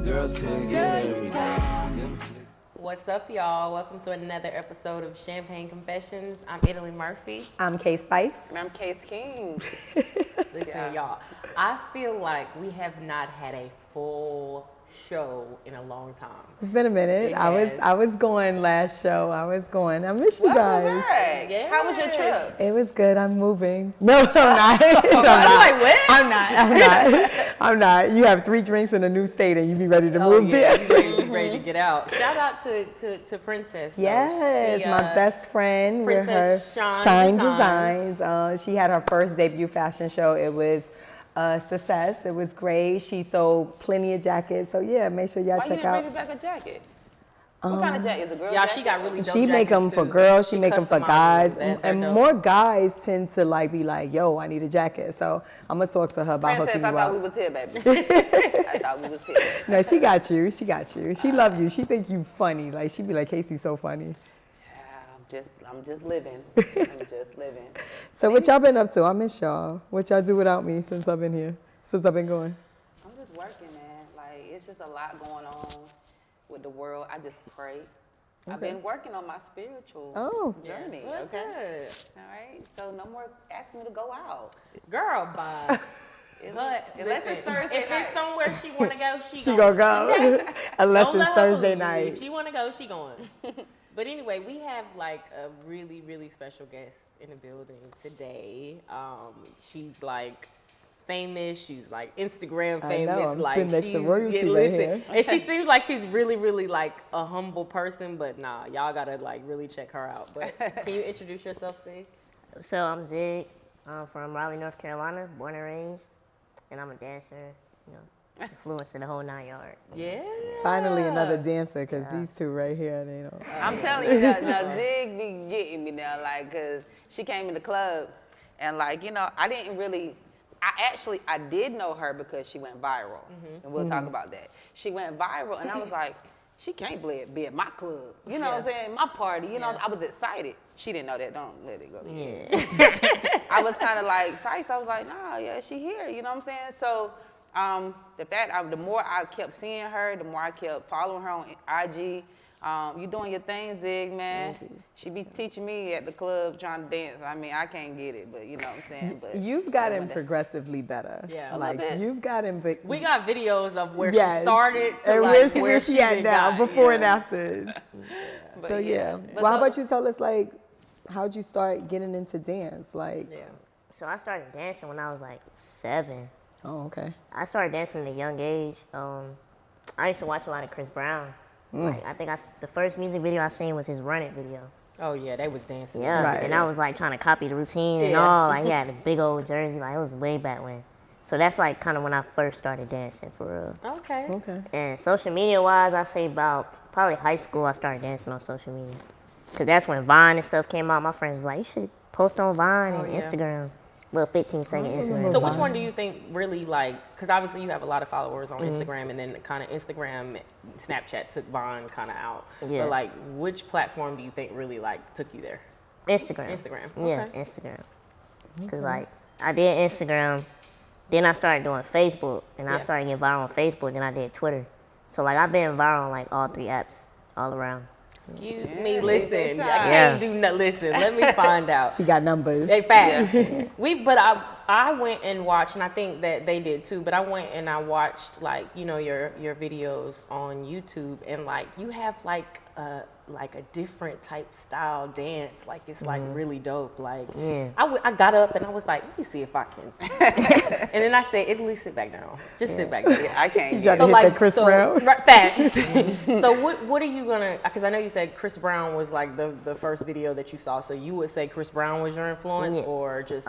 Girls could get everything. What's up, y'all? Welcome to another episode of Champagne Confessions. I'm Italy Murphy. I'm K Spice. And I'm Case King. Listen, y'all, I feel like we have not had a full show in a long time. It's been a minute. I was going last show. I miss you guys. Welcome back. Yes. How was your trip? It was good. I'm moving. No, I'm not. Like, what? I'm not. You have 3 drinks in a new state and you be ready to move there. You ready to get out. Shout out to Princess. Though. Yes, my best friend with her Princess Shine Designs. She had her first debut fashion show. It was a success. It was great. She sold plenty of jackets. So yeah, make sure y'all Why check you out. didn't bring me back a jacket? What kind of jacket? Is it a girl Y'all, jacket? she got really dope She make them jackets, for too. girls. She make them for customizes guys, them. and They're more dope. guys tend to be like, "Yo, I need a jacket." So I'm gonna talk to her about Princess, hooking I you thought we up. was here, baby. I thought we was here. No, she got you. She got you. She love you. She think you funny. Like she be like, "Casey's so funny." Yeah, I'm just living. I'm just living. So what y'all been up to? I miss y'all. What y'all do without me since I've been here? Since I've been going? I'm just working, man. Like, it's just a lot going on with the world. I just pray. I've been working on my spiritual journey. Well, Okay. good. All right. So no more asking me to go out. Girl, bye. But Unless listen, it's Thursday if night. it's somewhere she want to go, She gonna go. Unless Don't it's let her Thursday leave. night. If she want to go, she going. But anyway, we have like a really, really special guest in the building today. She's like famous. She's like Instagram famous. I know. I'm like sitting next to she's- royalty yeah, right listen. here. And she seems like she's really, really like a humble person. But nah, y'all gotta like really check her out. But can you introduce yourself, Zig? So I'm Zig. I'm from Raleigh, North Carolina, born and raised, and I'm a dancer. You know, influenced in the whole 9 yards. Yeah. Finally, another dancer, cause these two right here, they don't. I'm telling you, now Zig be getting me now, like, cause she came in the club, and like, you know, I did know her because she went viral, and we'll talk about that. She went viral, and I was like, she can't be at my club, you know what I'm saying, my party, you know, I was excited. She didn't know that, don't let it go. Yeah. I was kind of like psyched. I was like, nah, yeah, she here. You know what I'm saying? So the more I kept seeing her, the more I kept following her on IG. You doing your thing, Zig, man. She be teaching me at the club trying to dance. I mean, I can't get it, but you know what I'm saying. But You've gotten progressively better. Yeah. Like bit. you've gotten. We got videos of where Yes. she started to and like where she at been now, got. before and Yeah. after. But So yeah. But Well, how so- about you tell us like, how'd you start getting into dance? Like, Yeah. So I started dancing when I was like 7. oh okay. I started dancing at a young age. I used to watch a lot of Chris Brown. Like, I think the first music video I seen was his Run It video. Oh yeah, they was dancing. Yeah, Right. and I was like trying to copy the routine and Yeah. all. Like, he had a big old jersey. Like, it was way back when. So that's like kind of when I first started dancing for real. Okay. Okay. And social media wise, I say about probably high school I started dancing on social media. Cause that's when Vine and stuff came out. My friends was like, you should post on Vine and yeah. Instagram. Little 15-second Instagram. So which one do you think really like? Because obviously you have a lot of followers on Instagram, and then kind of Instagram, Snapchat took Vine kind of out. Yeah. But like, which platform do you think really like took you there? Instagram. Instagram. Yeah, Okay. Instagram. Cause like I did Instagram, then I started doing Facebook, and I Yeah. started getting viral on Facebook, then I did Twitter. So like I've been viral on like all 3 apps, all around. Excuse Yeah, me, she listen. big I time. can't do nothing. Listen, let me find out. She got numbers. They fast. But I went and watched, and I think that they did too. But I went and I watched like your videos on YouTube, and like you have like a different type style dance. Like it's like really dope. Like Yeah. I got up and I was like, let me see if I can. And then I said, Italy, sit back down. Just sit back down. I can't. You Get tried it. to hit that Chris Brown. Right, facts. So what are you gonna? Because I know you said Chris Brown was like the first video that you saw. So you would say Chris Brown was your influence, Yeah. or just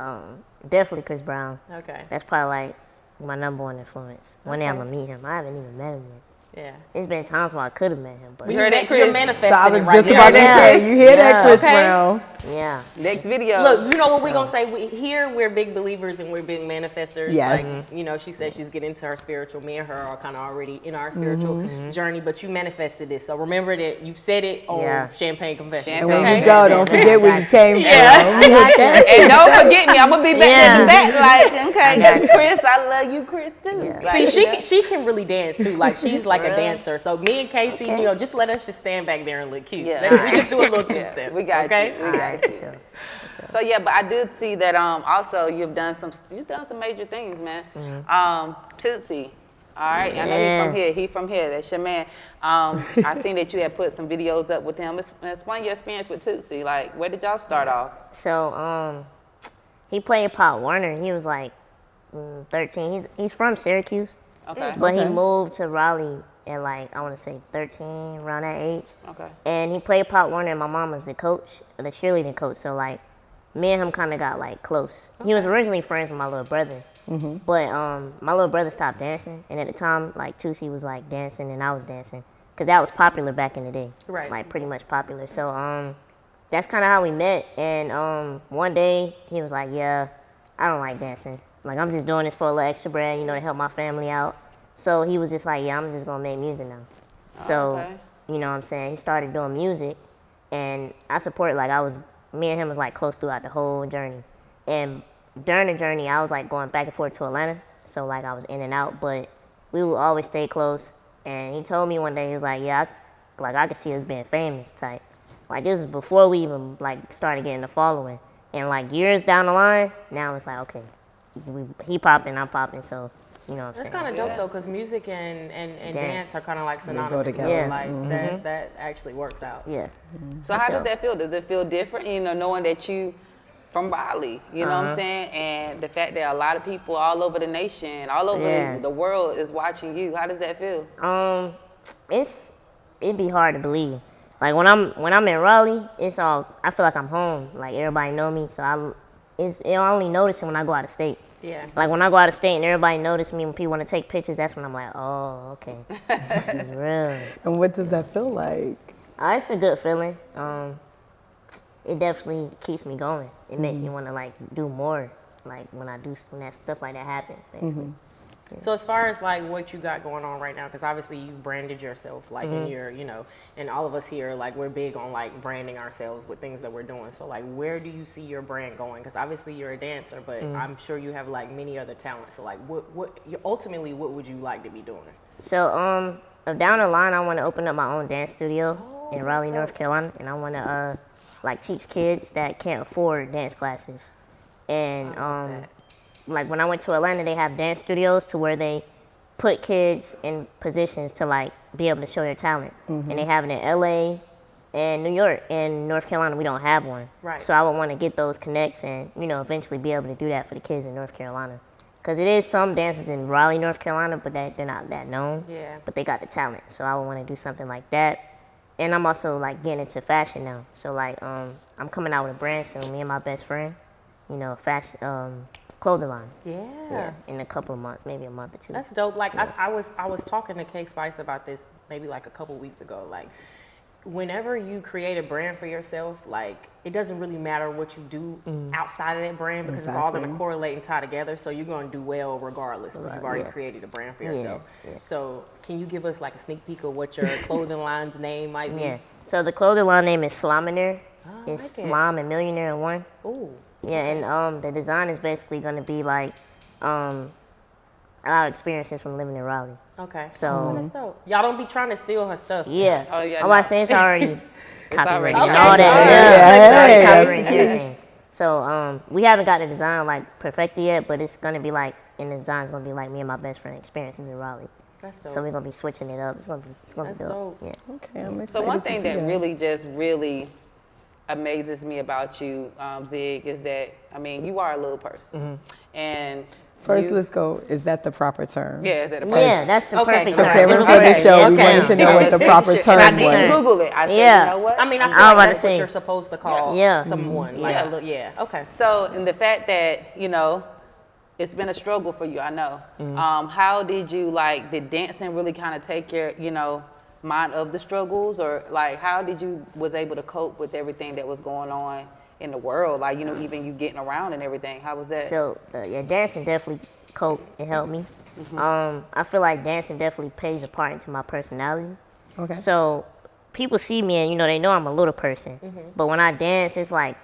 Definitely Chris Brown. okay? That's probably like my number 1 influence. One day I'm gonna meet him. I haven't even met him yet. Yeah. There's been times where I could have met him, but You heard that, You're Chris? manifesting So I was it right just now. about to Yeah. say, you hear that, Yeah. Chris Okay. Brown? yeah. Next video. Look, you know what we're gonna say? Here we're big believers and we're big manifestors. Yes. Like, she said she's getting into her spiritual. Me and her are kind of already in our spiritual journey, but you manifested this. So remember that you said it on Yeah. Champagne Confession. And when okay? you go, don't forget where you came from. Yeah. and don't forget me. I'm gonna be back Yeah. in the back, like, okay, got that's Chris. I love you, Chris, too. Yeah. Like, See, you know? she can really dance too. Like she's like like a really? dancer. So me and Casey, Okay. you know, just let us just stand back there and look cute. Yeah. We just do a little two-step. We got okay? you. We got you. Sure. So yeah, but I did see that also you've done some major things, man. Tootsie. All right, I know Yeah. he from here. He from here. That's your man. I seen that you had put some videos up with him. Explain your experience with Tootsie. Like, where did y'all start off? So he played Pop Warner. He was like 13. He's from Syracuse, Okay. but he Okay. moved to Raleigh at like I want to say 13, around that age. Okay. And he played Pop Warner, and my mom was the coach, the cheerleading coach. So like, me and him kind of got like close. He was originally friends with my little brother, but my little brother stopped dancing, and at the time like Tootsie was like dancing, and I was dancing, cause that was popular back in the day, Right. Like pretty much popular. So that's kind of how we met. And one day he was like, "Yeah, I don't like dancing. Like I'm just doing this for a little extra bread, you know, to help my family out." So he was just like, "Yeah, I'm just gonna make music now." So okay. you know what I'm saying? He started doing music, and I support, like me and him was like close throughout the whole journey. And during the journey, I was like going back and forth to Atlanta, so like I was in and out, but we would always stay close. And he told me one day, he was like, "Yeah, I could see us being famous type." Like this was before we even like started getting the following. And like years down the line, now it's like, okay, he popping, I'm popping, so you know what I'm That's saying? kind of dope though, because music and dance are kind of like synonymous. together. So, Yeah. like that actually works out. Yeah. So how does that feel? Does it feel different? You know, knowing that you from Raleigh, you know what I'm saying? And the fact that a lot of people all over the nation, all over Yeah. the world is watching you. How does that feel? It'd be hard to believe. Like when I'm in Raleigh, I feel like I'm home. Like everybody know me, so I only notice it when I go out of state. Yeah. Like when I go out of state and everybody notice me, when people want to take pictures, that's when I'm like, oh, okay, this is real. And what does that feel like? It's a good feeling. It definitely keeps me going. It makes me want to like do more. Like when that stuff like that happens, basically. So as far as like what you got going on right now, because obviously you branded yourself, like in your, you know, and all of us here, like we're big on like branding ourselves with things that we're doing. So like, where do you see your brand going? Because obviously you're a dancer, but I'm sure you have like many other talents. So like, ultimately, what would you like to be doing? So down the line, I want to open up my own dance studio in Raleigh, that's North Carolina, and I want to like teach kids that can't afford dance classes. And like when I went to Atlanta, they have dance studios to where they put kids in positions to like be able to show their talent. And they have it in LA and New York. And North Carolina, we don't have one. Right. So I would want to get those connects and, you know, eventually be able to do that for the kids in North Carolina. Because it is some dancers in Raleigh, North Carolina, but they're not that known. Yeah. But they got the talent. So I would want to do something like that. And I'm also like getting into fashion now. So like I'm coming out with a brand soon, me and my best friend. You know, fashion clothing line. Yeah. In a couple of months, maybe a month or two. That's dope. Like I was talking to K Spice about this maybe like a couple weeks ago. Like whenever you create a brand for yourself, like it doesn't really matter what you do outside of that brand because it's all going to Exactly. correlate and tie together. So you're going to do well regardless because you've already Yeah. created a brand for Yeah, yourself. yeah. So can you give us like a sneak peek of what your clothing line's name might be? Yeah. So the clothing line name is Slaminaire. I It's like it. Slime and Millionaire in one. Ooh. Yeah, and the design is basically going to be like a lot of experiences from living in Raleigh. Okay. So- That's dope. Y'all don't be trying to steal her stuff. Yeah. Oh, yeah, I'm about no. to say it's already copyrighted already- and all Okay, that. alright. Yeah, Yeah, it's hey, copyrighted and everything. So we haven't got the design like perfected yet, but it's gonna be like, and the design's gonna be like me and my best friend experiences in Raleigh. That's dope. So we're gonna be switching it up. It's gonna That's be dope. dope. Yeah. Okay, I'm excited So one to thing see that really amazes me about you, Zig, is that I mean you are a little person, and First, you- let's go. Is that the proper term? yeah, is that a Yeah, that's the Okay, perfect alright. term. Preparing for Okay, the show, we okay. wanted to know Yeah, what the let's proper finish it. term And I didn't was. Google it. I said, Yeah. you know what? I mean, I feel I was like about that's to what say. you're supposed to call Yeah. someone. Like, yeah. Okay. So, and the fact that, you know, it's been a struggle for you, I know. How did you, like, did dancing really kind of take your, you know, mind of the struggles? Or, like, how did you was able to cope with everything that was going on in the world? Like, you know, even you getting around and everything. How was that? So yeah, dancing definitely coped and helped me. I feel like dancing definitely plays a part into my personality. Okay. So people see me and, you know, they know I'm a little person. But when I dance, it's like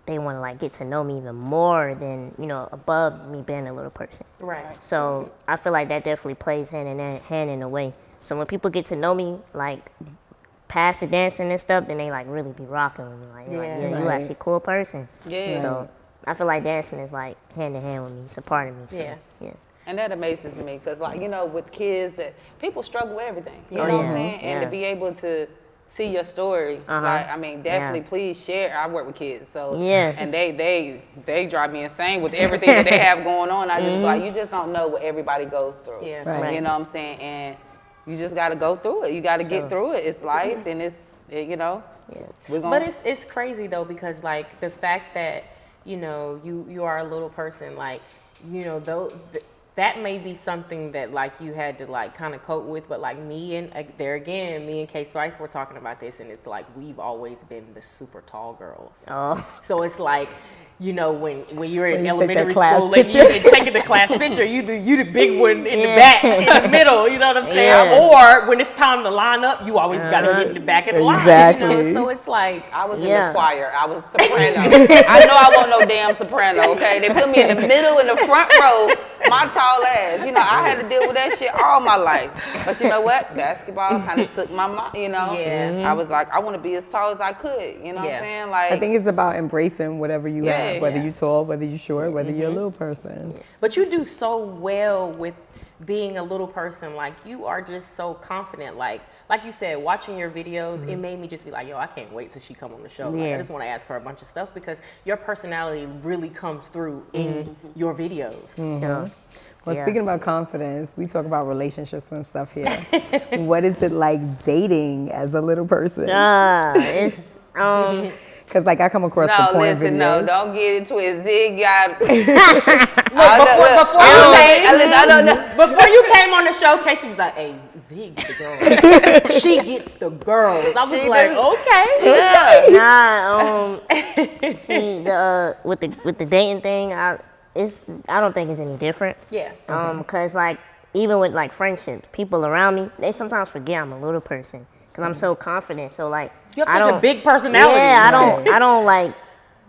they want to like get to know me even more than, you know, above me being a little person. Right. So I feel like that definitely plays hand in a way. So when people get to know me, like past the dancing and stuff, then they like really be rocking with me. Like, they're like, Yeah. yeah, you Right. actually a cool person. Yeah. So I feel like dancing is like hand in hand with me. It's a part of me. So, Yeah. yeah. And that amazes me because, like, you know, with kids, that people struggle with everything. You Yeah. know what Yeah. I'm saying? And to Yeah. be able to see your story, like, I mean, definitely, please share. I work with kids, so Yeah. and they drive me insane with everything that they have going on. I just be like, you just don't know what everybody goes through. Yeah. Right. You know what I'm saying? And you just got to go through it. You got to get through it. It's life, and you know. Yeah. We're gonna. But it's crazy though, because like the fact that, you know, you are a little person, like, you know, though that may be something that like you had to like kind of cope with, but like me and there again, me and K Spice were talking about this, and it's like we've always been the super tall girls. Oh. So it's like, you know, when you're in When you take that elementary class school and picture. you're taking the class picture, you the big one in the Yeah. back, in the middle, you know what I'm saying? Yeah. Or when it's time to line up, you always got to get in the back of the line, you Exactly. know? So it's like, I was in Yeah. the choir. I was soprano. I know I wasn't no damn soprano, okay? They put me in the middle, in the front row, my tall ass. You know, I had to deal with that shit all my life. But you know what? Basketball kind of took my mind, you know? Yeah. I was like, I want to be as tall as I could. You know what Yeah. I'm saying? Like, I think it's about embracing whatever you Yeah, have, whether yeah. you're tall, whether you're short, whether you're a little person. but you do so well with being a little person. Like, you are just so confident. Like you said, watching your videos, it made me just be like, yo, I can't wait till she come on the show. Like, I Yeah. just want to ask her a bunch of stuff because your personality really comes through in your videos. Sure. Well, Yeah. speaking about confidence, we talk about relationships and stuff here. What is it like dating as a little person? It's Because like I come across no, the porn listen, videos. no, don't get into it. Zig got. Before you came on the show, Casey was like, hey, Zig the girl. She gets the girls. I was She like, do. okay. Yeah. see with the dating thing, I don't think it's any different. Yeah. Cause like even with like friendships, people around me, they sometimes forget I'm a little person because I'm so confident. So like You have I such a don't- big personality. Yeah, Right. I don't like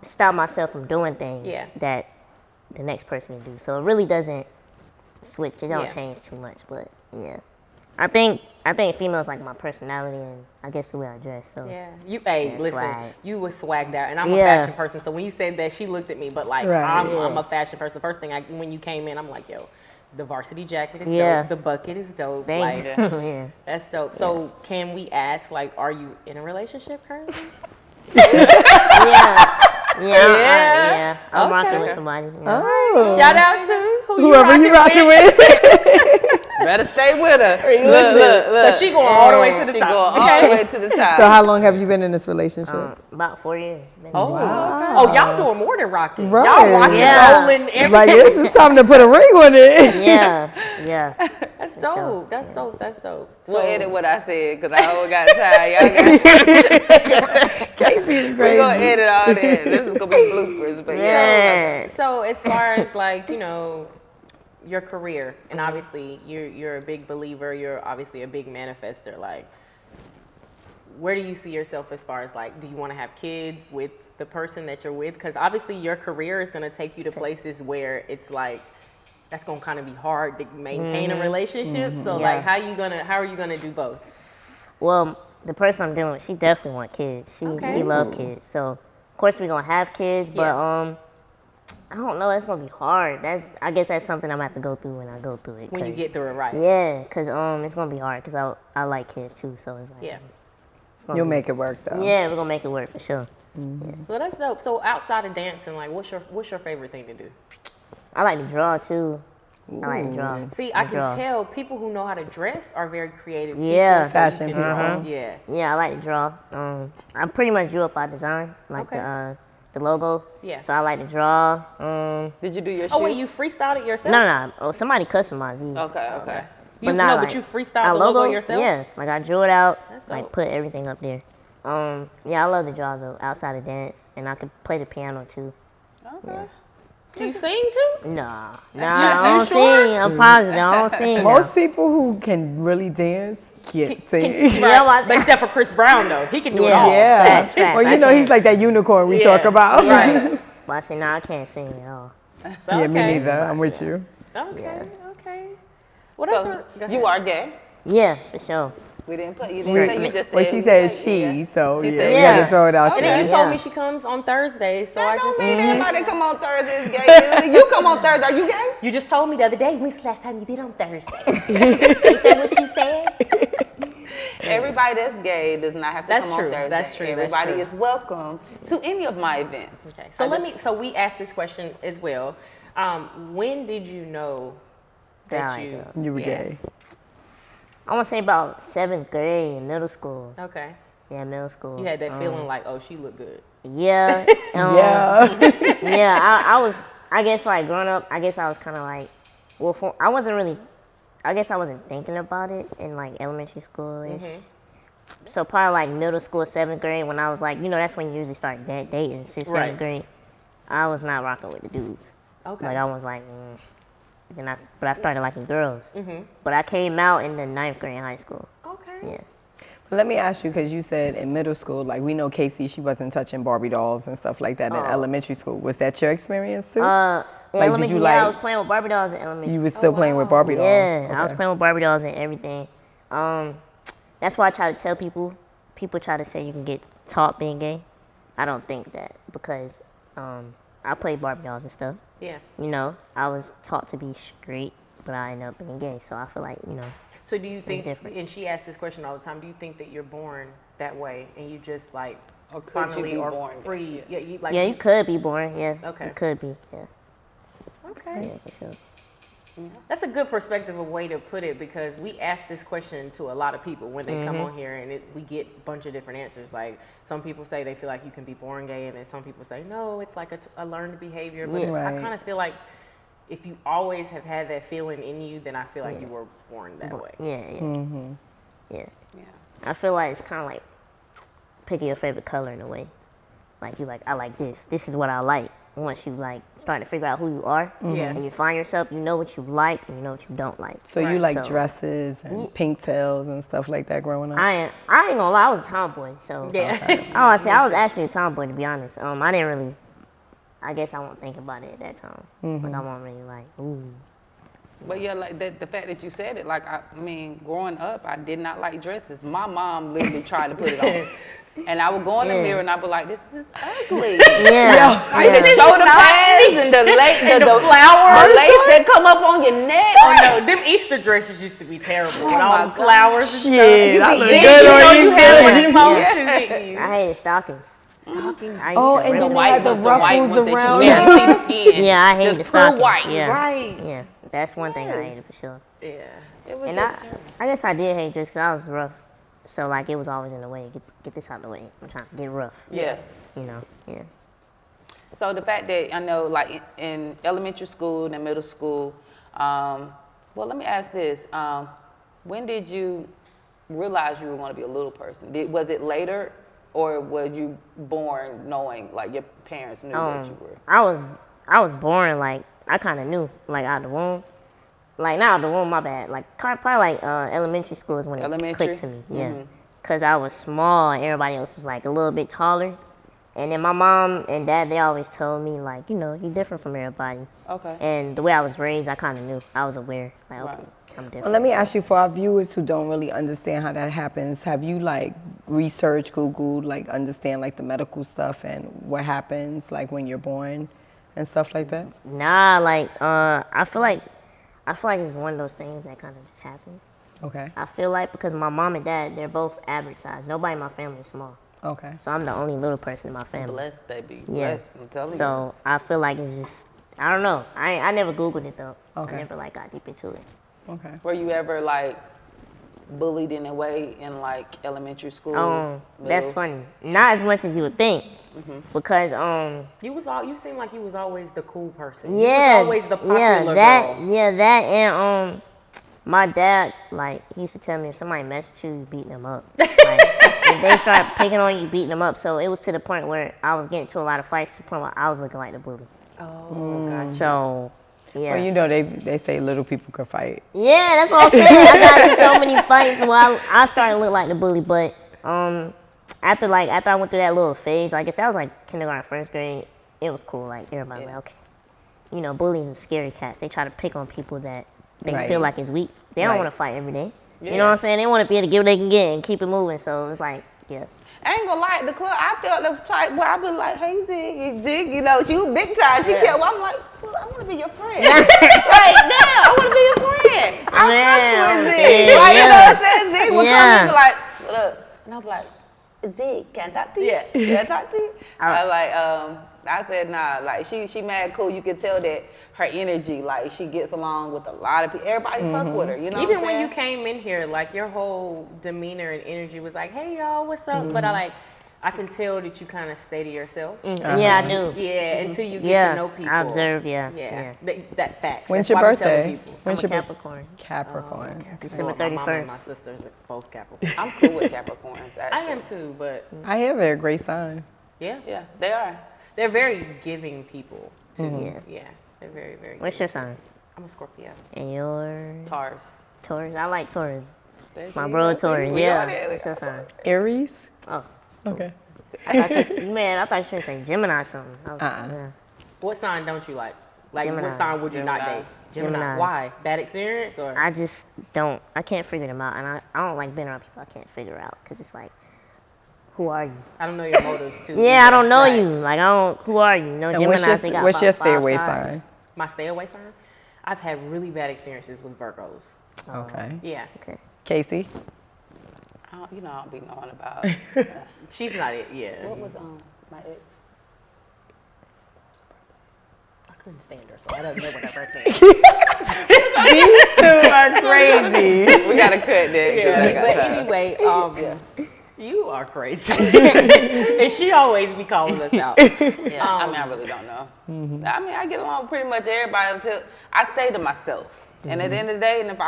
stop myself from doing things Yeah. that the next person can do. So it really doesn't switch. It don't Yeah. change too much. But yeah, I think females like my personality and I guess the way I dress. So Yeah, Yeah, listen, swag. you was swagged out, and I'm a Yeah. fashion person. So when you said that, she looked at me, but like Right. I'm a fashion person. The first thing when you came in, I'm like, yo, the varsity jacket is Yeah. dope. The bucket is dope. thank Like, you. Yeah. that's dope. So can we ask, like, are you in a relationship currently? Yeah. I'm Okay. rocking with somebody. Yeah. Oh. Shout out to Whoever you rocking with. Better stay with her. Look. So she going all the way to the She top. going all the way to the top. So how long have you been in this relationship? About 4 years. Oh, Wow. oh, y'all doing more than rocking. Right. Y'all rocking, Yeah. rolling, everything. Like it's time to put a ring on it. Yeah. That's dope. That's dope. That's dope. We'll edit what I said because I don't got time. Y'all got. Casey is We crazy. gonna edit all that. This is gonna be bloopers, but yeah. Yeah. So as far as like, you know, your career, and obviously you're a big believer, you're obviously a big manifester, like where do you see yourself as far as like, do you want to have kids with the person that you're with? Because obviously your career is going to take you to places where it's like, that's going to kind of be hard to maintain a relationship. So Yeah. like, how are you gonna do both? Well, the person I'm dealing with, she definitely want kids. Okay. She love kids. So of course we're gonna have kids, but Yeah. I don't know. It's gonna be hard. I guess that's something I'm gonna have to go through when I go through it. When you 'cause- get through it, right? Yeah, cause it's gonna be hard because I like kids too. So it's like Yeah. it's gonna You'll be- make it work though. Yeah, we're gonna make it work for sure. Well, that's dope. So outside of dancing, like, what's your favorite thing to do? I like to draw too. I like to draw. See, I can draw. tell people who know how to dress are very creative people. Yeah. so you Fashion can draw. people. Yeah. Yeah, I like to draw. I pretty much drew up our design, like Okay. the logo. Yeah. So I like to draw. Did you do your shoes? Oh, wait, you freestyled it yourself? No. Oh, somebody customized these. Okay. You, not but like you freestyled our the logo yourself? Yeah, like I drew it out, That's like dope. put everything up there. Yeah, I love to draw though, outside of dance, and I can play the piano too. Okay. Do you sing too? Nah, You I don't sure? sing. I'm positive. I don't sing. Most people who can really dance can't sing. Yeah, well, But except for Chris Brown, though. He can do it Yeah. all. Yeah. Facts, facts. Well, I you know can't. he's like that unicorn we Yeah. talk about. Right. But I say, nah, I can't sing at all. Yeah, me Okay. neither. I'm with you. Okay. Well, that's So what, go you ahead. are gay. Yeah, for sure. We didn't put you didn't say you just said. Well, she said she, so She yeah, said we yeah. got to throw it out And there. then you told Yeah. me she comes on Thursday, so That I don't just mean everybody come on Thursday is gay. You come on Thursday. Are you gay? you just told me the other day. When's the last time you been on Thursday? Ain't that what you said? Everybody that's gay does not have to That's come true. on Thursday. That's true. That's Everybody true. is welcome to any of my events. Okay, so so we asked this question as well. When did you know that That you You were yeah. gay. I want to say about 7th grade in middle school. Okay, Yeah, middle school. you had that feeling like, oh, she looked good. Yeah. Yeah. Yeah, I was, I guess, like, growing up, I guess I was kind of like, well, I wasn't really, I guess I wasn't thinking about it in, like, elementary school-ish. So probably, like, middle school, 7th grade, when I was, like, that's when you usually start dating, 6th, 7th Right. grade. I was not rocking with the dudes. Okay. Like, I was like, but I started liking girls. But I came out in the 9th grade in high school. Okay. Yeah. Let me ask you, because you said in middle school, like we know Casey, she wasn't touching Barbie dolls and stuff like that in elementary school. Was that your experience too? In Like, did elementary, you I like- was playing with Barbie dolls in elementary. You was still playing with Barbie dolls? Yeah, I was Okay. playing with Barbie dolls and everything. That's why I try to tell people. People try to say you can get taught being gay. I don't think that because I played Barbie dolls and stuff. Yeah. I was taught to be straight, but I ended up being gay. So I feel like So do you think, different. and she asks this question all the time, do you think that you're born that way and you just like Or could finally you be are born gay? free? Yeah, you, like, yeah, you could be born. Yeah, Okay. you could be. Yeah, Okay. yeah, for sure. That's a good perspective, a way to put it, because we ask this question to a lot of people when they come on here, and we get a bunch of different answers. Like some people say they feel like you can be born gay, and then some people say no, it's like a learned behavior. But Yeah. I Right. kind of feel like if you always have had that feeling in you, then I feel like you were born that way. Yeah, yeah, yeah. Yeah. I feel like it's kind of like picking your favorite color in a way. Like I like this. This is what I like. Once you like start to figure out who you are, Yeah. and you find yourself, you know what you like and you know what you don't like. So you Right. like So- dresses and pink tails and stuff like that growing up? I ain't gonna lie, I was a tomboy. So Yeah. I would say I was actually a tomboy to be honest. I didn't really. I guess I won't think about it at that time, but I won't really like. Ooh. But yeah, like the fact that you said it, like I mean, growing up, I did not like dresses. My mom literally tried to put it on, and I would go in the Yeah. mirror and I'd be like, "This is ugly." Yeah. I the shoulder pads and the lace, the flowers. the lace that come up on your neck. Oh no, them Easter dresses used to be terrible with all my the God. flowers and Shit, I stuff. look Then good you on know you, you had girl. one emotion, didn't you? I hated stockings. Stockings. I used Oh, to and rip then them. they had the ones, white ruffles ones that around you them. can't see the skin. Yeah, I hated Just the pure stockings. white. Yeah. Right. Yeah, that's one thing I hated for sure. Yeah. It was And just terrible. I guess I did hate just because I was rough. So like it was always in the way. Get this out of the way. I'm trying to get rough. Yeah. Yeah. So the fact that I know, like in elementary school and middle school, well, let me ask this: when did you realize you were going to be a little person? Was it later, or was you born knowing, like your parents knew that you were? I was born like I kind of knew like out the womb. Like not out the womb, my bad. Like probably like elementary school is when it Elementary? clicked to me. Yeah, because I was small and everybody else was like a little bit taller. And then my mom and dad, they always told me like, you're different from everybody. Okay. And the way I was raised, I kind of knew. I was aware. Like, okay, Right. I'm different. Well, let me ask you, for our viewers who don't really understand how that happens, have you like researched, Googled, like understand like the medical stuff and what happens like when you're born and stuff like that? Nah, like I feel like it's one of those things that kind of just happens. Okay. I feel like because my mom and dad, they're both average size. Nobody in my family is small. Okay. So I'm the only little person in my family. Blessed, baby. Yeah. Blessed. I'm telling you. So I feel like it's just, I don't know. I never Googled it though. Okay. I never like got deep into it. Okay. Were you ever like bullied in a way in like elementary school? That's middle? funny. Not as much as you would think. Because You seem like you was always the cool person. yeah, You was always the popular that girl. that and my dad, like, he used to tell me if somebody messed with you, you beating them up. Like, if they start picking on you, beating them up. So it was to the point where I was getting to a lot of fights to the point where I was looking like the bully. Oh, gotcha. So yeah. Well, you know they say little people could fight. Yeah, that's what I'm saying. I got in so many fights. Well, I started to look like the bully, but after I went through that little phase, I guess that was like kindergarten, first grade. It was cool. Like everybody, was like, okay, bullies are scary cats. They try to pick on people that they Right. feel like is weak. They don't Right. want to fight every day. You know what I'm saying? They want to be able to get what they can get and keep it moving. So it's like, yeah. I ain't gonna lie, the club, I felt the type where I been like, hey, Zig, you know, she was big time. She kept, I'm like, well, I want to be your friend. Like, damn, I want to be your friend. I'm fucking with Zig. Like, you know what I'm saying? Zig would come and be like, look. And I'm like, Zig, can I talk to you? Yeah. Can I talk to you? I was like, I said, nah, like, she mad cool. You can tell that her energy, like, she gets along with a lot of people. Everybody fuck with her, you know Even what I'm when you saying? came in here, like, your whole demeanor and energy was like, hey, y'all, what's up? But I can tell that you kind of stay to yourself. Yeah, I do. Yeah, until you get to know people. I observe, yeah. Yeah. That facts. When's That's your why we tell birthday? people. When's I'm your a Capricorn. Capricorn. December My mama and 31st. my sisters are both Capricorn. I'm cool with Capricorns, actually. I am too, but I hear they're a great sign. yeah. Yeah, they are. They're very giving people too. Yeah. Yeah. They're very, very What's giving. your sign? I'm a Scorpio. And your Taurus. Taurus. I like Taurus. There My you bro go. Taurus. We Yeah. on it. What's your sign? Aries? Oh, Okay. man, I thought you should say Gemini or something. I was, yeah. What sign don't you like? Like, Gemini. what sign would you not Gemini. date? Gemini. Gemini. Why? Bad experience or? I just don't. I can't figure them out, and I don't like being around people I can't figure out because it's like, who are you? I don't know your motives too. Yeah, I don't know Right. you. Like I don't. Who are you? No And Gemini. They got what's your about stay 5 away sides. sign? My stay away sign? I've had really bad experiences with Virgos. Okay. Yeah. Okay. Casey? I don't be knowing about. She's not it. Yeah. What was my ex? I couldn't stand her, so I don't know what her birthday is. These two are crazy. We gotta cut that. Yeah, but anyway, you are crazy. And she always be calling us out. Yeah, I mean, I really don't know. I mean, I get along with pretty much everybody until I stay to myself. And at the end of the day, and if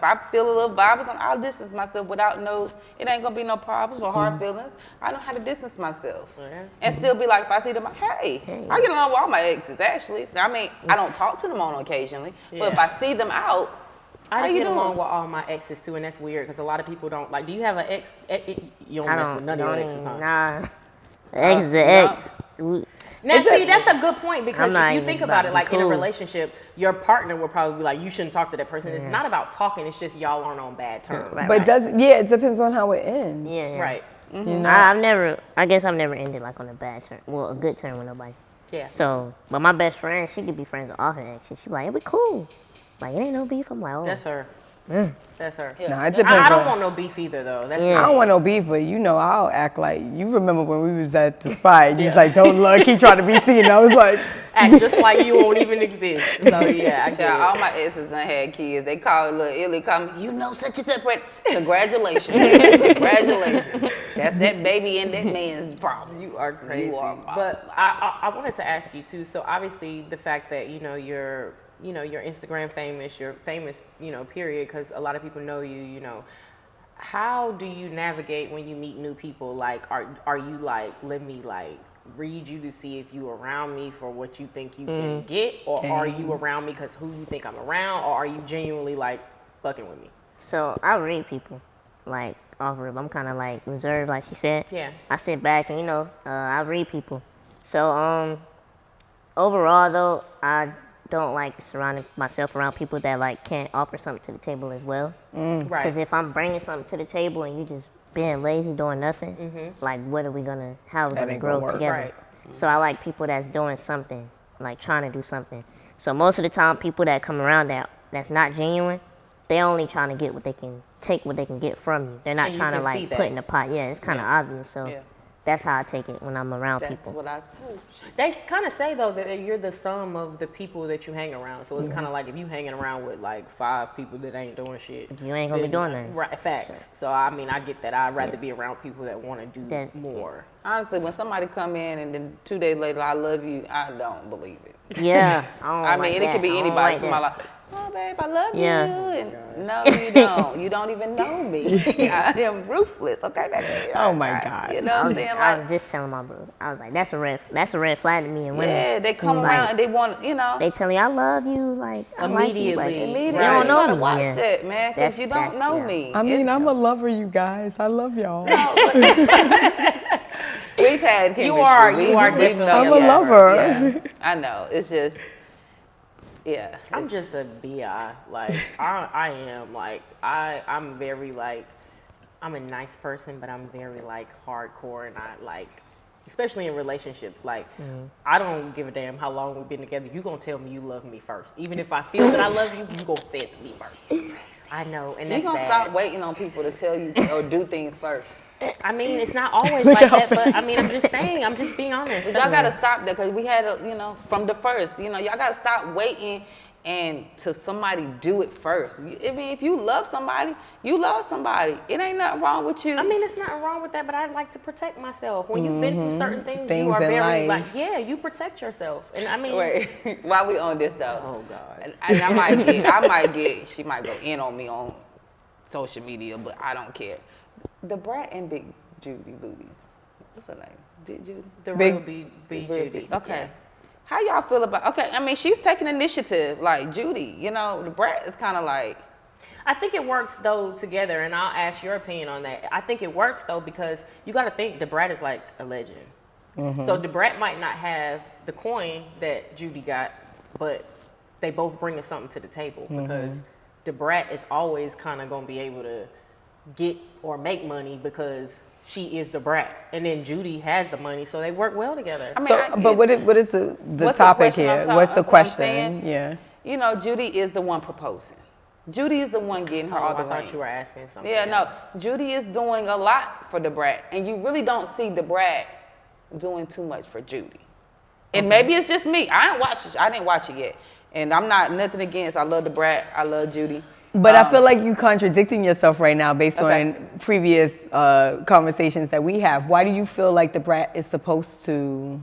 I feel a little vibe or something, I'll distance myself without it ain't gonna be no problems or hard feelings. I know how to distance myself. Yeah. And still be like, if I see them, hey, I get along with all my exes, actually. I mean, I don't talk to them on occasionally, but if I see them out, I how you get doing? along with all my exes too, and that's weird because a lot of people don't like. Do you have an ex? You don't I mess don't. with none of your don't exes, even, huh? Nah. Ex is the no. ex. We- Now, see, that's a good point because I'm not if you even think about about it, to be like in a cool. relationship, your partner will probably be like, you shouldn't talk to that person. It's not about talking, it's just y'all aren't on bad terms. Right. But it depends on how it ends. Yeah. Right. You know? I guess I've never ended like on a bad term. Well, a good term with nobody. Yeah. So, but my best friend, she could be friends with all her exes. She be like, it be cool. Like, it ain't no beef. I'm like, oh. That's her. That's her. Nah, it depends I don't on- want no beef either, though. That's Yeah. I don't want no beef, but I'll act like, you remember when we was at the spot, and you was like, don't look, he tried to be seen. I was like, act just like you won't even exist. So yeah, I get Yeah, all it. my exes done had kids. They call it little Illy, call me, you know such and such. Congratulations. Congratulations. That's that baby and that man's problem. You are crazy. You are my But I wanted to ask you too. So obviously the fact that you're Instagram famous, you're famous, period, because a lot of people know you. How do you navigate when you meet new people? Like, are you like, let me like read you to see if you around me for what you think you can get, or are you around me because who you think I'm around, or are you genuinely like fucking with me? So I read people, like off rip. I'm kind of like reserved, like she said. Yeah. I sit back and I read people. So overall though, I don't like surrounding myself around people that like can't offer something to the table as well. Right. Because if I'm bringing something to the table and you just being lazy doing nothing, like how are we That gonna ain't grow gonna work. together? Right. So I like people that's doing something, like trying to do something. So most of the time, people that come around that's not genuine, they only trying to get what they can take, what they can get from you. They're not And you trying to can see like that. put in the pot. Yeah, it's kind of obvious. So Yeah. that's how I take it when I'm around That's people. what I coach. They kind of say though that you're the sum of the people that you hang around. So it's kind of like if you hanging around with like 5 people that ain't doing shit, You ain't gonna be doing that. Right, facts. So I mean, I get that. I'd rather be around people that want to do That- more. Honestly, when somebody come in and then 2 days later, I love you, I don't believe it. Yeah, I don't I like mean, that. it could be I don't anybody. like Somebody that. like, oh, babe, I love Yeah. you. And no, you don't. You don't even know me. I am ruthless. Okay, baby. Oh, my God. You know what I'm saying? I Like, was just telling my brother. I was like, that's a red flag to me and women. yeah, they come Like, around and they want, They tell me I love you, like I like you, like, Immediately. They Right. don't You know gotta me. watch Yeah. that, man, because That's- you don't that's- know yeah. me. I mean, I'm a lover, you guys. I love y'all. We've had chemistry. You are We've definitely known I'm a each other. lover. Yeah, I know. It's just, Yeah. I'm just a bi. Like I am like I'm very like I'm a nice person, but I'm very like hardcore, and I like, especially in relationships. Like I don't give a damn how long we've been together. You gonna tell me you love me first, even if I feel that I love you. You gonna say it to me first. I know, and You that's gonna bad. stop waiting on people to tell you or do things first. I mean, it's not always like that, but I mean, I'm just saying. I'm just being honest. Y'all gotta stop that because we had a, you know, from the first, you know, y'all gotta stop waiting and to somebody do it first. I mean, if you love somebody, you love somebody. It ain't nothing wrong with you. I mean, it's nothing wring with that, but I like to protect myself. When you've been through certain things, Things you are in very life. like, yeah, you protect yourself. And I mean, Wait, why we on this though? oh God. And I might get, she might go in on me on social media, but I don't care. The Brat and Big Judy Booty. What's her name? Big Judy? The Big- real be Real Judy. Big. Okay. Yeah. How y'all feel about, okay, I mean, she's taking initiative like Judy, you know, the Brat is kind of like, I think it works though together, and I'll ask your opinion on that. I think it works though because you got to think DeBrat is like a legend. So DeBrat might not have the coin that Judy got, but they both bringing something to the table because DeBrat is always kind of gonna be able to get or make money because she is the brat, and then Judy has the money, so they work well together. I mean, So, but what is the What's the topic question here? I'm talking- What's the that's what I'm question? saying. Yeah. you know, Judy is the one proposing. Judy is the one getting her all the I thought rings. you were asking something. Yeah, no, else. Judy is doing a lot for the Brat, and you really don't see the Brat doing too much for Judy. And maybe it's just me. I didn't watch it yet, and I'm not nothing against. I love the Brat. I love Judy. But I feel like you contradicting yourself right now based Okay. on previous conversations that we have. Why do you feel like the Brat is supposed to,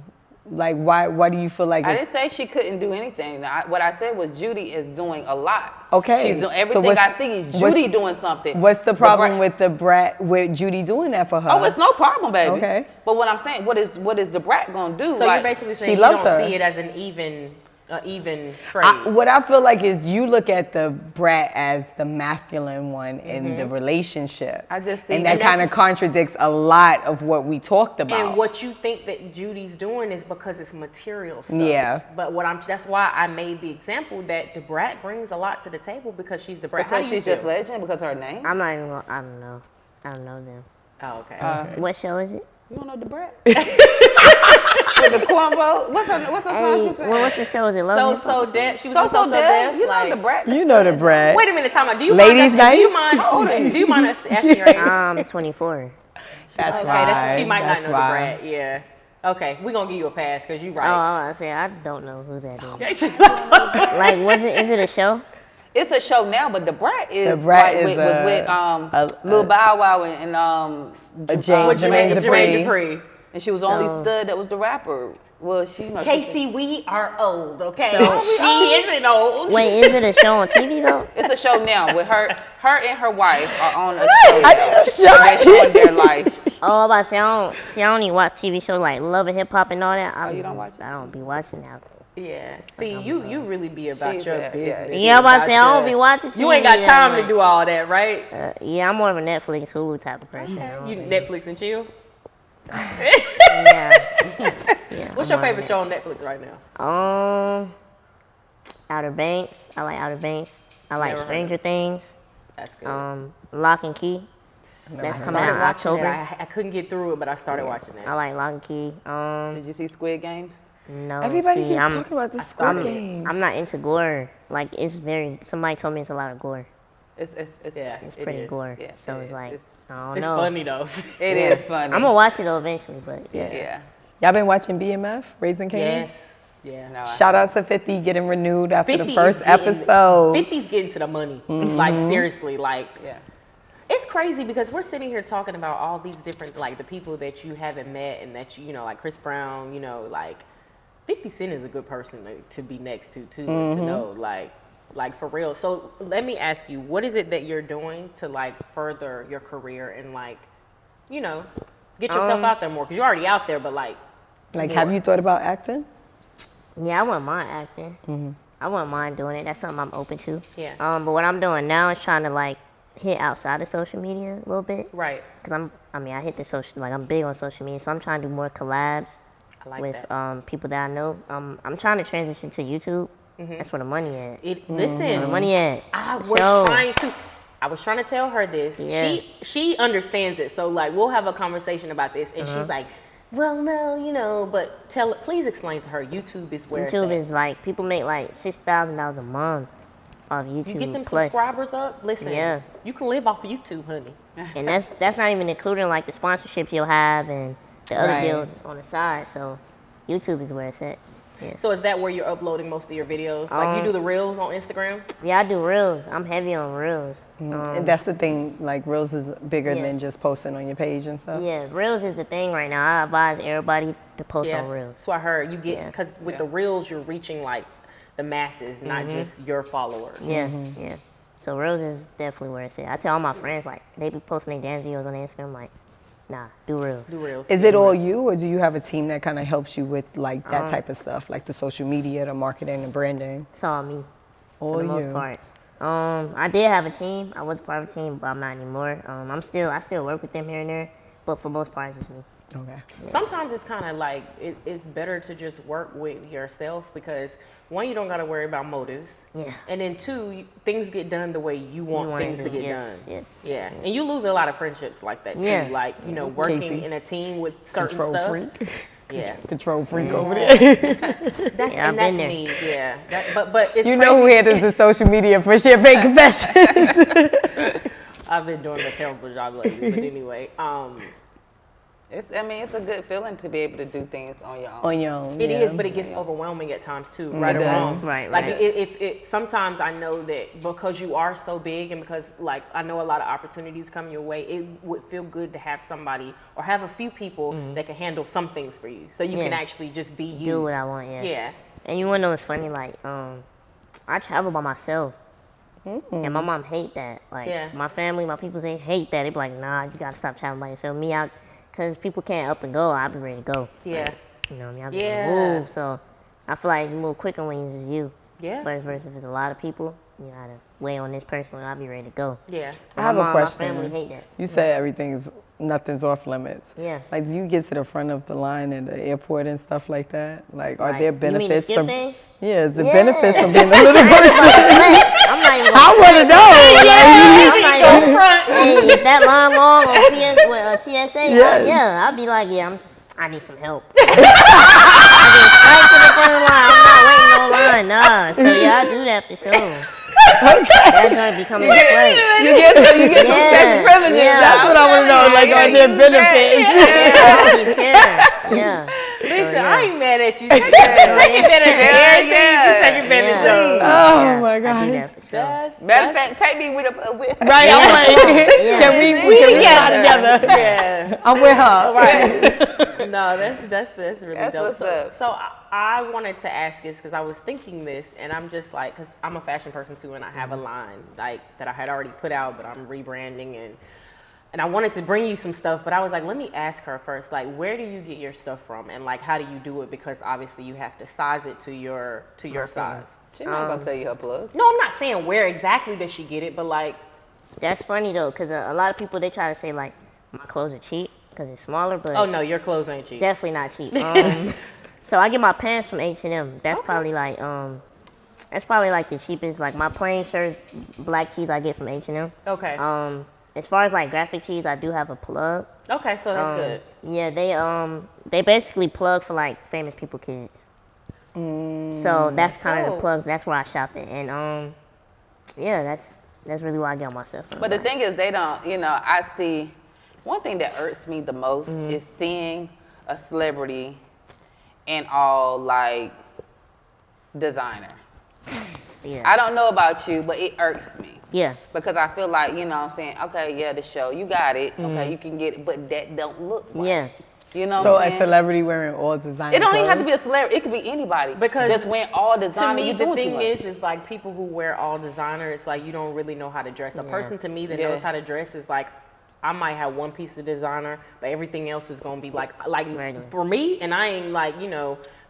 like, why do you feel like I it's, didn't say she couldn't do anything. What I said was Judy is doing a lot. Okay. She's doing So everything what's- I see is what's- Judy doing something. what's the problem Brat- with the Brat, with Judy doing that for her? Oh, it's no problem, baby. Okay. But what I'm saying, what is the Brat gonna do? So Like, you're basically she saying you loves don't her. see it as an even trade. What I feel like is you look at the Brat as the masculine one in the relationship. I just see- and that and that's- kind of contradicts a lot of what we talked about. And what you think that Judy's doing is because it's material stuff. Yeah. But that's why I made the example that the Brat brings a lot to the table because she's the Brat. because How do you she's just feel? legend because of her name. I'm not even gonna, I don't know. I don't know them. Oh, okay. What show is it? You don't know the Brat? With the cornrow. What's her song? Hey, She said? well, what's the show? Is it Love? So Def. She was So on So Dev. Def. You know like, the Brat. You know the Brat. Wait a minute, time out. Do you Ladies' mind? Do you night? mind? Do you mind us asking your age? I'm 24. That's Okay, why. she might That's not know why. the Brat. Yeah. Okay, we're gonna give you a pass because you Oh, right. I say I don't know who that is. Like, is it a show? It's a show now, but the Brat is The Brat like, is was with Lil Bow Wow and Jermaine Dupri. Dupri. and she was the only So- stud that was the rapper. Well, she you know. she- Casey, we are old, okay? So- she isn't old. Wait, is it a show on TV though? It's a show now with her and her wife are on a show. I need a shot. They're showing their life. Oh, I'm about to say I don't even watch TV shows like Love and Hip Hop and all that. you don't watch it? I don't be watching that. Yeah. See, you really be about She's your that, business. yeah. Yeah, I'm about to say I don't your- be watching TV. You ain't got that time to much. do all that, right? Yeah, I'm more of a Netflix, Hulu type of person. You Netflix and chill. Yeah. Yeah. What's your favorite show on Netflix right now? Outer Banks. I like Outer Banks. I like Never heard Stranger Things. That's good. Lock and Key. That's coming Started out in watching October. that. I couldn't get through it, but I started watching I that. like Lock and Key. Did you see Squid Games? No. Everybody see, keeps I'm, talking about the I'm- Squid Game. I'm not into gore. Like somebody told me it's a lot of gore. It's Yeah, It's it pretty is. gore. Yeah, So it it's is. like It's- I don't It's know. funny though. It is funny. I'm gonna watch it though eventually, but yeah. Yeah. Y'all been watching BMF, Raising Kanan? Yes. Yeah. No, Shout out to 50 getting renewed after the 50 first is getting- episode. 50's getting to the money. Like seriously, like yeah. it's crazy because we're sitting here talking about all these different, like the people that you haven't met and that you know, like Chris Brown, you know, like 50 Cent is a good person to be next to too, and to know, like for real. So let me ask you, what is it that you're doing to like further your career and like, you know, get yourself out there more? Because you're already out there, but like, Like, have you thought about acting? Yeah, I wouldn't mind acting. I wouldn't mind doing it. That's something I'm open to. Yeah. But what I'm doing now is trying to like hit outside of social media a little bit. right. Cause I hit the social, like I'm big on social media, so I'm trying to do more collabs I like with that. people that I know. I'm trying to transition to YouTube, That's where the money at. Listen, Where the money at? I was trying to tell her this. Yeah. She understands it. So like we'll have a conversation about this, and she's like, "Well, no, but please explain to her. YouTube is where YouTube it's is like people make like $6,000 a month off YouTube. at. You get them plus. subscribers up. Listen, Yeah. you can live off of YouTube, honey. And that's not even including like the sponsorships you'll have and the other Right. deals on the side. So YouTube is where it's at. Yeah. So is that where you're uploading most of your videos? Like you do the reels on Instagram? Yeah, I do reels. I'm heavy on reels. And that's the thing, like Reels is bigger Yeah. than just posting on your page and stuff. Yeah, reels is the thing right now. I advise everybody to post on reels. So I heard you get Yeah. because with the reels you're reaching like the masses, not just your followers. Yeah, yeah. So reels is definitely where it's at. I tell all my friends like they be posting their dance videos on Instagram. Like, nah, do reels. Do reels. Is it all you, or do you have a team that kind of helps you with like that type of stuff, like the social media, the marketing, and branding? It's all me All for the most you. part. I did have a team. I was part of a team, but I'm not anymore. I still work with them here and there, but for most part, it's just me. Okay. Sometimes it's kind of like it's better to just work with yourself because one, you don't got to worry about motives. Yeah. And then two, things get done the way you want want it things to, to get yes, done. yes. Yeah. And you lose a lot of friendships like that too. Yeah. Like, working Casey. in a team with certain Control stuff. freak. Yeah. Control freak over there. That's Yeah, I've that's been there. me. Yeah. But it's You know who crazy. handles the social media for Champagne Confessions? I've been doing a terrible job lately, but anyway, It's a good feeling to be able to do things on your own. On your own. it yeah. is, but it gets overwhelming at times too, right or does. wrong. Right, Like right. it sometimes I know that because you are so big and because like I know a lot of opportunities come your way, it would feel good to have somebody or have a few people that can handle some things for you, so you can Yeah. actually just be you. Do what I want, yeah. Yeah. And you wanna know what's funny? Like, I travel by myself. And my mom hate that. Like, Yeah. my family, my people, they hate that. They be like, nah, you gotta stop traveling by yourself. Me out, because people can't up and go. I be ready to go. Yeah. You know what I mean? I be Yeah. ready to move. So I feel like you move quicker when it's just you. Yeah. Versus if it's a lot of people, you gotta weigh on this person. I'll be ready to go. Yeah. I have my a mom, question. My family hate that. You say nothing's off limits. Yeah. Like, do you get to the front of the line at the airport and stuff like that? Like, are Like, there you mean the benefits skip from? thing? Yeah, is there Yeah. benefits from being a little person? I'm not even I want to know. I'm not even, hey, if that line long on TSA, Yes. I'll be like, I need some help. I get straight to the front of the line. I'm not waiting on line, nah. So I do that for sure. That joint be coming to play. You get some Yeah, special privileges. yeah. That's what I want to know. Like, are there benefits? I be caring. Yeah. Listen, yeah. I ain't mad at you. Take advantage of everything. You take advantage Yeah. of. Oh Yeah, my I do gosh. that for sure. Matter of fact, take me with a with Right, I'm like, can we fly together? Yeah. I'm with her. Right. No, that's really That's dope. what's up. So I wanted to ask this because I was thinking this, and I'm just like, because I'm a fashion person too, and I have a line like that I had already put out, but I'm rebranding and I wanted to bring you some stuff, but I was like, let me ask her first, like, where do you get your stuff from, and like, how do you do it? Because obviously you have to size it to your size. She's not gonna tell you her plug. No, I'm not saying where exactly does she get it, but like, That's funny though, because a lot of people, they try to say like, my clothes are cheap because it's smaller, but oh no, your clothes ain't cheap. definitely not cheap. So I get my pants from H&M. That's probably like the cheapest. Like my plain shirts, black tees I get from H&M. Okay. As far as like graphic tees, I do have a plug. Okay, so that's good. Yeah, they basically plug for like famous people kids. So that's kind of the dope. plug. That's where I shop at, and yeah, that's really where I get all my stuff from. But the thing is, they don't. I see. One thing that irks me the most is seeing a celebrity in all like designer. Yeah. I don't know about you, but it irks me. Yeah. Because I feel like, what I'm saying, okay, yeah, the show, you got it. Okay, you can get it, but that don't look right. Yeah. You know So what I'm a saying? celebrity wearing all designer It don't even have to clothes? be a celebrity. It could be anybody. Because just wearing all To designer, me, you the doing too thing much. is like people who wear all designer, it's like you don't really know how to dress. A person to me that Yeah. knows how to dress is like, I might have one piece of designer, but everything else is gonna be like Regular. for me, and I ain't like,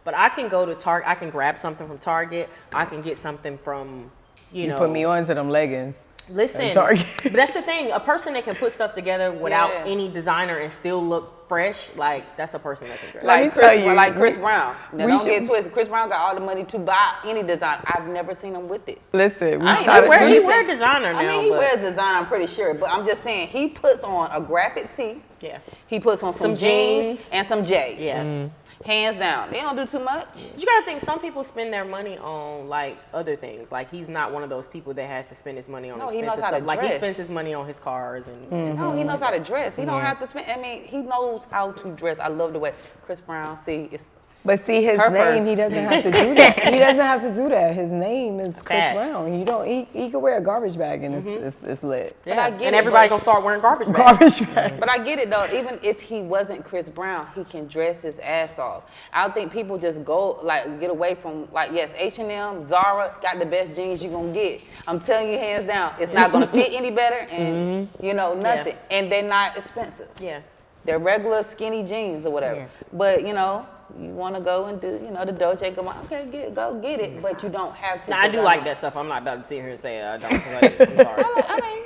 but I can go to Target, I can grab something from Target, I can get something from, You put me on to them leggings. Listen, Target. but that's the thing. A person that can put stuff together without Yeah. any designer and still look fresh, like that's a person that can dress. Let me Like tell you, like Chris Brown. Now, we don't should- get twisted. Chris Brown got all the money to buy any design. I've never seen him with it. Listen, we I ain't shot never it. wear- He wear designer now. I mean, he but wears design, I'm pretty sure. But I'm just saying, he puts on a graphic tee. yeah, He puts on some Some jeans jeans. and some J's. yeah. Hands down. They don't do too much. You gotta think some people spend their money on like other things. Like he's not one of those people that has to spend his money on No, he expensive knows how to stuff. Like he dress. spends his money on his cars and No, he knows how to dress. He don't have to spend. I mean, he knows how to dress. I love the way Chris Brown. See, it's But see, his Her name, first. he doesn't have to do that. He doesn't have to do that. His name is Chris Facts. Brown. You don't. He could wear a garbage bag and it's lit. yeah. I get and it, everybody but- gonna start wearing garbage bags. Garbage bag. But I get it though. Even if he wasn't Chris Brown, he can dress his ass off. I don't think people just go like get away from like yes, H&M, Zara got the best jeans you gonna get. I'm telling you hands down, it's not gonna fit any better, and you know nothing. And they're not expensive. Yeah. They're regular skinny jeans or whatever. Yeah. But you know. You want to go and do, you know, the Dolce Gabbana. Okay, go get it, but you don't have to. Now I do like that stuff. I'm not about to sit here and say I don't. 'Cause I'm sorry. I mean,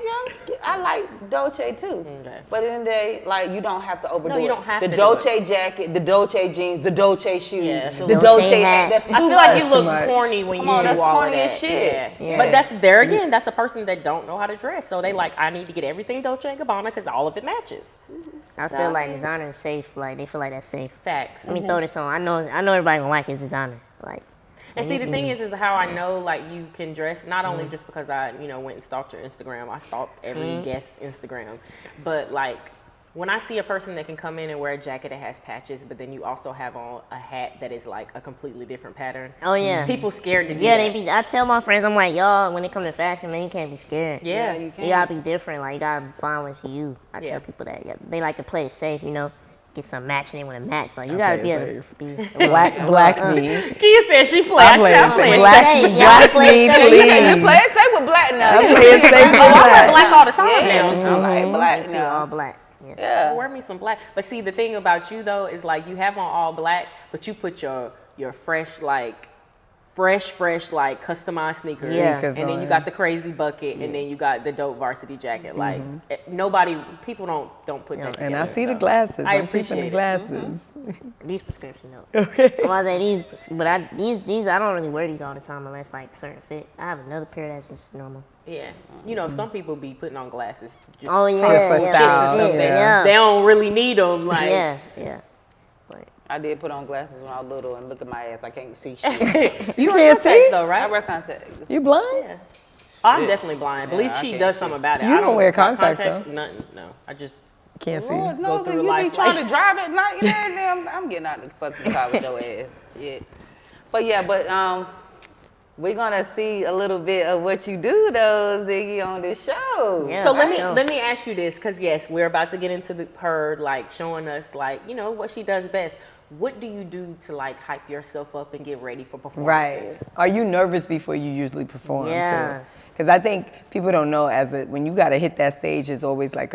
yeah, I like Dolce too. Okay. But in the day, like you don't have to overdo it. you don't have the to do Dolce jacket, the Dolce jeans, the Dolce shoes, Yeah, it's a the little Dolce thing hat. hat. That's too I feel like you much. look much. corny when Come you on, do that's all corny of as that. shit. Yeah. Yeah. But that's there again. That's a person that don't know how to dress. So they like I need to get everything Dolce and Gabbana because all of it matches. I feel like designer is safe. Like they feel like that's safe. Facts. Let me throw this on. I know everybody gonna like his designer. Like And see, the thing is how I know like you can dress. Not only just because I went and stalked your Instagram. I stalked every guest Instagram, but like. When I see a person that can come in and wear a jacket that has patches, but then you also have on a hat that is like a completely different pattern. oh yeah. People scared to do Yeah, that. they be. I tell my friends, I'm like, y'all, when it comes to fashion, man, you can't be scared. Yeah. you You can. gotta be different. Like you gotta find what's you. I Yeah. tell people that. Yeah, they like to play it safe. Get some matching in with a match. Like you gotta play be it able safe. to be Black me. Kia said she played. I play it safe. Black me, safe. please. You play it safe with black now. I play it safe with Oh, I wear black. black all the time Yeah, now. I like black All now. black. Yeah. Yeah. Wear me some black. But see, the thing about you though is like you have on all black, but you put your fresh like customized sneakers. Yeah. Sneakers And then you on. got the crazy bucket, and then you got the dope varsity jacket. Like people don't put that together. And I see the so. glasses. I I'm peeping appreciate the it. glasses. These prescription notes. Okay. Well, I say these I don't really wear these all the time unless like certain fit. I have another pair that's just normal. Yeah, some people be putting on glasses just Oh yeah. Just for yeah, style, that's it. yeah. they don't really need them. Like Yeah. But I did put on glasses when I was little and look at my ass. I can't see shit. you can't wear contacts see? though, I right? wear contacts. You blind? Yeah. I'm Yeah. definitely blind. But at Yeah, least I she can't does see. something about it. You I don't wear contacts, Nothing. No, I just. Can't see. Lord knows through if you life be trying like- to drive at night, I'm getting out the fucking car with your ass. Shit. But we're gonna see a little bit of what you do though, Ziggy, on this show. Yeah. So I know. let me ask you this, because yes, we're about to get into her like showing us like what she does best. What do you do to like hype yourself up and get ready for performances? Right. Are you nervous before you usually perform Yeah. too? Because I think people don't know when you got to hit that stage, it's always like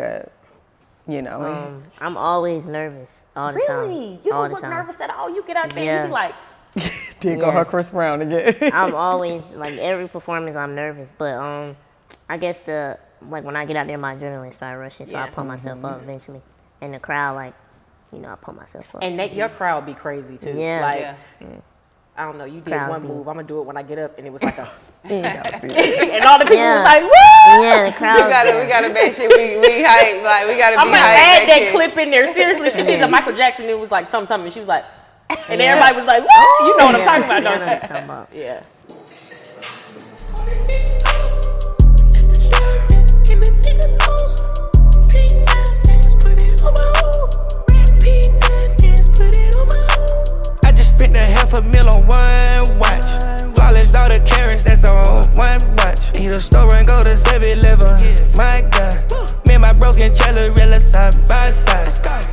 I'm always nervous all the time. Really? You all don't the look time. nervous at all. You get out there and Yeah. you be like, there go Yeah. her Chris Brown again. I'm always like every performance I'm nervous, but I guess when I get out there my adrenaline start rushing, so I Yeah. pull myself up eventually. And the crowd I pull myself up. and your crowd be crazy too. Yeah. Like, Yeah. I don't know. You did Crowd one be- move. I'm gonna do it when I get up, and it was like a, See? and all the people Yeah. was like, woo! Yeah, the crowd. We gotta make sure we hype. Like we gotta be I'm gonna hype. add back that here. clip in there. Seriously, she did a Michael Jackson. It was like something, and she was like, and Yeah. everybody was like, woo! You know what I'm Yeah. talking about, You know don't what you? I'm talking about. Yeah. I just spent $500,000 on one watch. Flawless daughter Karens, that's on one watch. Hit a store and go to 7-Eleven. My God, me and my bros can Chalorella side by side.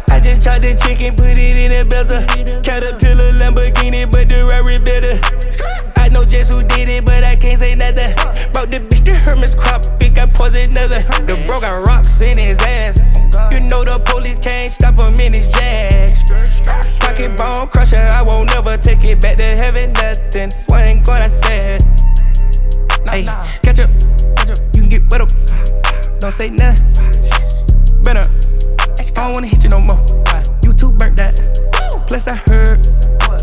I just chopped the chicken, put it in a bezel. Caterpillar Lamborghini, but the Rari better. I know just who did it, but I can't say nothing. Bought the bitch the Hermes crop, it got poison another. The bro got rocks in his ass. You know the police can't stop him in his jag. Pocket bone crusher, I won't never take it back to heaven. Nothing, swing gonna say it. Ay, catch up, you can get wet up. don't say nothing. Better, I don't wanna hit you no more. You too burnt that. Plus I heard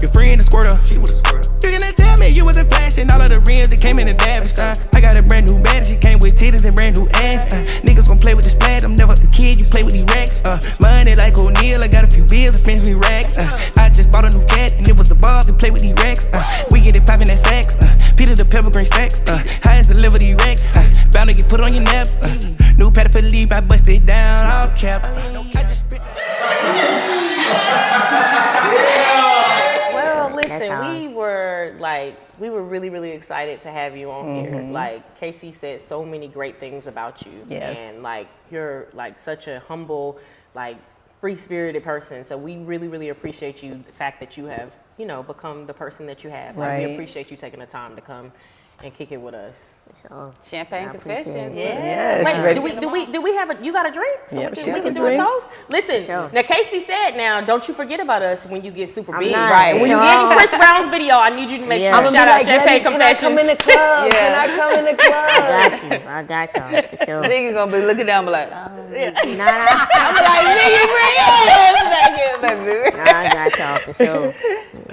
your friend a squirter. She was a squirter. You gonna tell me you wasn't flashing all of the rims that came in the damage. I got a brand new bed, she came with titties and brand new ass. Niggas gon' play with the splash, I'm never a kid, you play with these racks. Money like O'Neal, I got a few bills, that spends me racks. I just bought a new cat and it was a ball to play with these racks. We get it poppin' that sax, Peter the pepper green stacks. High as deliver these racks, bound to get put on your naps. New pattern for the leap, I bust it down, all cap. I just spit. Well, listen, we were really, really excited to have you on here. Like Casey said so many great things about you. Yes. And like you're like such a humble, like free-spirited person. So we really, really appreciate you, the fact that you have, you know, become the person that you have. Like, Right. we appreciate you taking the time to come and kick it with us. Champagne confessions. Yes, Wait, ready. do we have a, you got a drink? So Yep, we she can, we have can a do a drink. toast? Listen, Sure. now Casey said now, don't you forget about us when you get super big. not. Right. When you get in Chris Brown's video, I need you to make Yeah. sure I'ma to be shout out like, Champagne can I come in Confessions. the club? Yeah. Can I come in the club? I got y'all for sure. Niggas gonna be looking down, be like, oh. Nah, I'm like, nigga, bring it back here, baby. I got y'all for sure.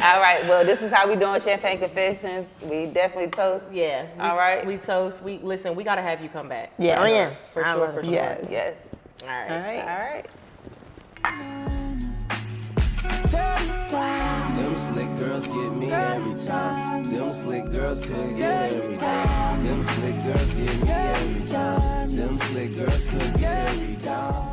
All right, well, this is how we doing Champagne Confessions. We definitely toast. Yeah. All right. We toast. Listen, we got to have you come back. Yes. Oh yeah, For I sure, love for it. sure. Yes. Yes. All right. All right. Them slick girls get me every time. Them slick girls could get every time. Them slick girls get me every time. Them slick girls could get every time.